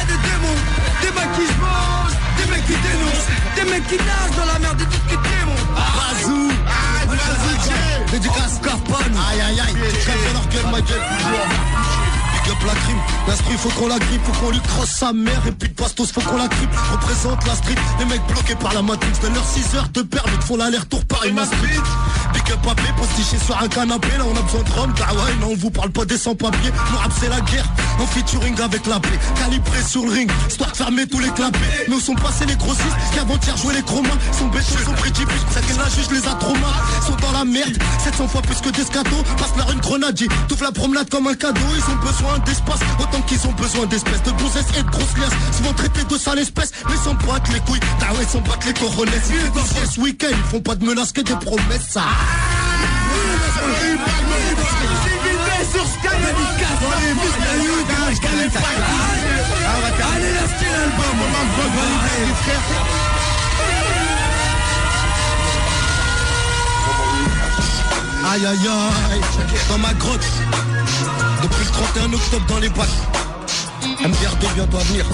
Des démons, des mecs qui se mangent, des mecs qui dénoncent, des mecs qui nagent dans la merde, des trucs qui démontent. Bazou, dédicace Carpane. Aïe aïe aïe, tu crèves leur gueule, ma gueule. Big up la crime, l'instru faut qu'on la grippe, faut qu'on lui crosse sa mère. Et puis de bastos faut qu'on la grippe. Représente la street, les mecs bloqués par la matrix. De leurs 6 heures de permis, te font l'aller-retour par une street. Big up papé, postiché sur un canapé. Là on a besoin de rhum, bah ouais, non on vous parle pas des sans-papiers. Nous rap c'est la guerre, en featuring avec la paix. Calibré sur le ring, histoire de fermer tous les clapets. Mais où sont passés les grossistes qui avant-hier jouaient les chromas. Sont bêchés, sont prédibus, ça que la juge les a trop mal. Sont dans la merde, 700 fois plus que des scatos. Passe leur une grenade, t'ouvres la promenade comme un cadeau. Ils ont besoin d'espace, autant qu'ils ont besoin d'espèces. De gonzesses et de grosses liasses, souvent traités de sales espèces. Mais sans battre les couilles, ah ouais, sans battre les coronets. Ils dans ce week-end, ils font pas de menaces que des promesses, ça. Sur Sky, allez, lâchez l'album, aïe aïe aïe, dans ma grotte, depuis le 31 octobre dans les bacs. MDR2 bientôt à venir.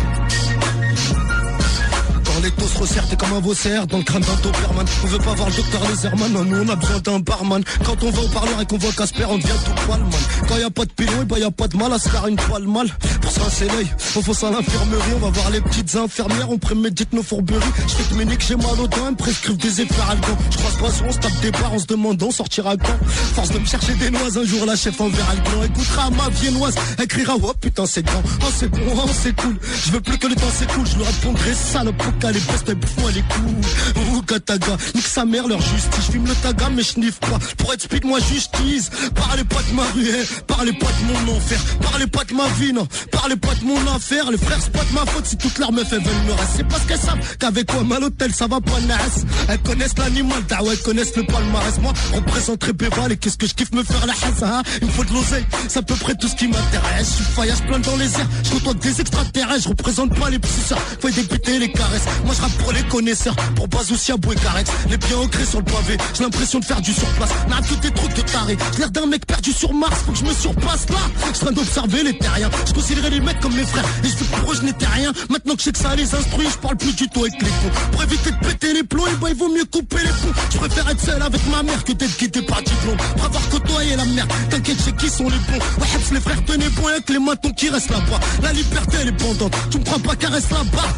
Quand les taux se resserrent, t'es comme un vaussaire dans le crâne d'un Doberman. On veut pas voir le docteur Laserman, non, nous on a besoin d'un barman. Quand on va au parleur et qu'on voit Casper, on devient tout poil man. Quand y a pas de pilon, bah y a pas de mal à se faire une poil mal. Pour ça c'est l'œil, on fonce à l'infirmerie, on va voir les petites infirmières, on prémédite nos fourberies. Je fais que mes niques, j'ai mal aux dents, elles me prescrivent des effets algans. Je croise pas on se tape des barres en se demandant sortira quand. Force de me chercher des noises, un jour la chef enverra le plan. Écoutera ma viennoise, elle criera oh putain c'est grand, oh c'est bon, oh c'est cool. Je veux plus que le temps s'écoule, je lui répondrai salope. Les postes, bouffons les coups. Ouh, Kataga, nique sa mère, leur justice. Je fume le taga, mais je n'iffe pas. Pour être speed, moi, justice. Parlez pas de ma rue, parlez pas de mon enfer. Parlez pas de ma vie, non. Parlez pas de mon affaire. Les frères, c'est pas de ma faute si toutes leurs meufs, elles veulent me rester. C'est parce qu'elles savent qu'avec moi, mal hôtel, ça va pas nasse. Elles connaissent l'animal, ouais, elles connaissent le palmarès. Moi, représenterai Béval et qu'est-ce que je kiffe me faire la haza. Il me faut de l'oseille, c'est à peu près tout ce qui m'intéresse. Je suis faillasse plein dans les airs. Je côtoie des extraterrestres. Je représente pas les pousseurs. Faut débuter les caresses. Moi je rappe pour les connaisseurs, pour Bazou, Siabou et Carex. Les pieds ancrés sur le pavé, j'ai l'impression de faire du surplace. N'a tous des trucs de taré, j'ai l'air d'un mec perdu sur Mars. Faut que je me surpasse là, je suis en train d'observer les terriens. Je considérais les mecs comme mes frères, et je fais pour eux je n'étais rien. Maintenant que je sais que ça les instruit, je parle plus du tout avec les cons. Pour éviter de péter les plombs, bah il vaut mieux couper les ponts. Je préfère être seul avec ma mère que d'être guidé par diplôme. Pour avoir côtoyé la merde, t'inquiète, je sais qui sont les bons. Ouais, les frères tenez bon avec les matons qui restent là-bas. La liberté elle est pendante, tu me crois pas qu'elle reste là-bas.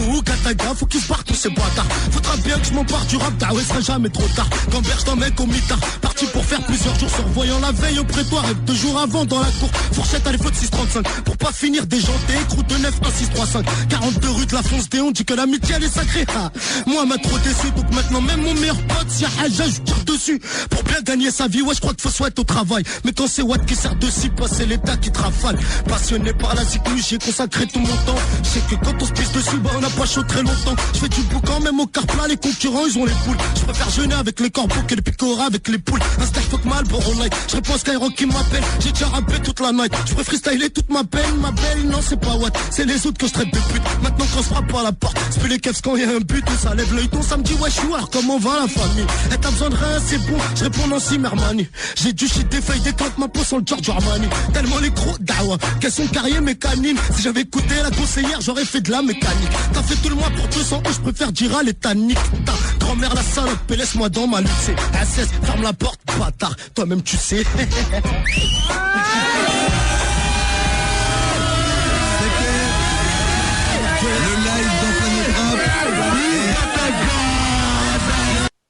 Ouh, Kataga, faut qu'ils se barrent tous ces bâtards. Faudra bien que je m'empare du rap, ouais, sera jamais trop tard. Quand berge d'un mec au mitard, parti pour faire plusieurs jours, survoyant la veille au prétoire. Et 2 jours avant dans la cour, fourchette à l'effort de 6,35. Pour pas finir déjanté, croûte de 9, 1, 6, 3, 5. 42 rue de la Fonce Déon, dit que l'amitié elle est sacrée. Moi m'a trop déçu, donc maintenant même mon meilleur pote, si y'a Haja, je tire dessus. Pour bien gagner sa vie, ouais, je crois qu'il faut soit au travail. Mais quand c'est Watt qui sert de cible, c'est l'état qui te rafale. Passionné par la cyclus, j'ai consacré tout mon temps. Je sais que quand on se pisse dessus, bah on n'a pas chaud très longtemps. Je fais du boucan, même au car plat, les concurrents ils ont les poules. Je préfère jeûner avec les corbeaux que les picoras avec les poules. Un stack fuck mal pour all night. Je réponds à Skyrock qui m'appelle, j'ai déjà rappé toute la night. Je peux freestyler toute ma peine, ma belle, non c'est pas Watt, c'est les autres que je traite de pute. Maintenant quand on se frappe à la porte, c'est plus les kefs quand y a un but, ça lève l'œil ton, ça me dit ouais chouard, comment va la famille? Et t'as besoin de rien, c'est bon, je réponds Nancy Mermani. J'ai du shit des feuilles, des cloques, ma peau sur le Giorgio Armani. Tellement les gros dawa, qu'elles sont carrières mécaniques. Si j'avais écouté la conseillère, j'aurais fait de la mécanique. T'as fait tout le mois pour 200 euros, je préfère dire à l'état nique. Ta grand-mère la salope, et laisse-moi dans ma lutte. C'est SS, ferme la porte, bâtard, toi-même tu sais.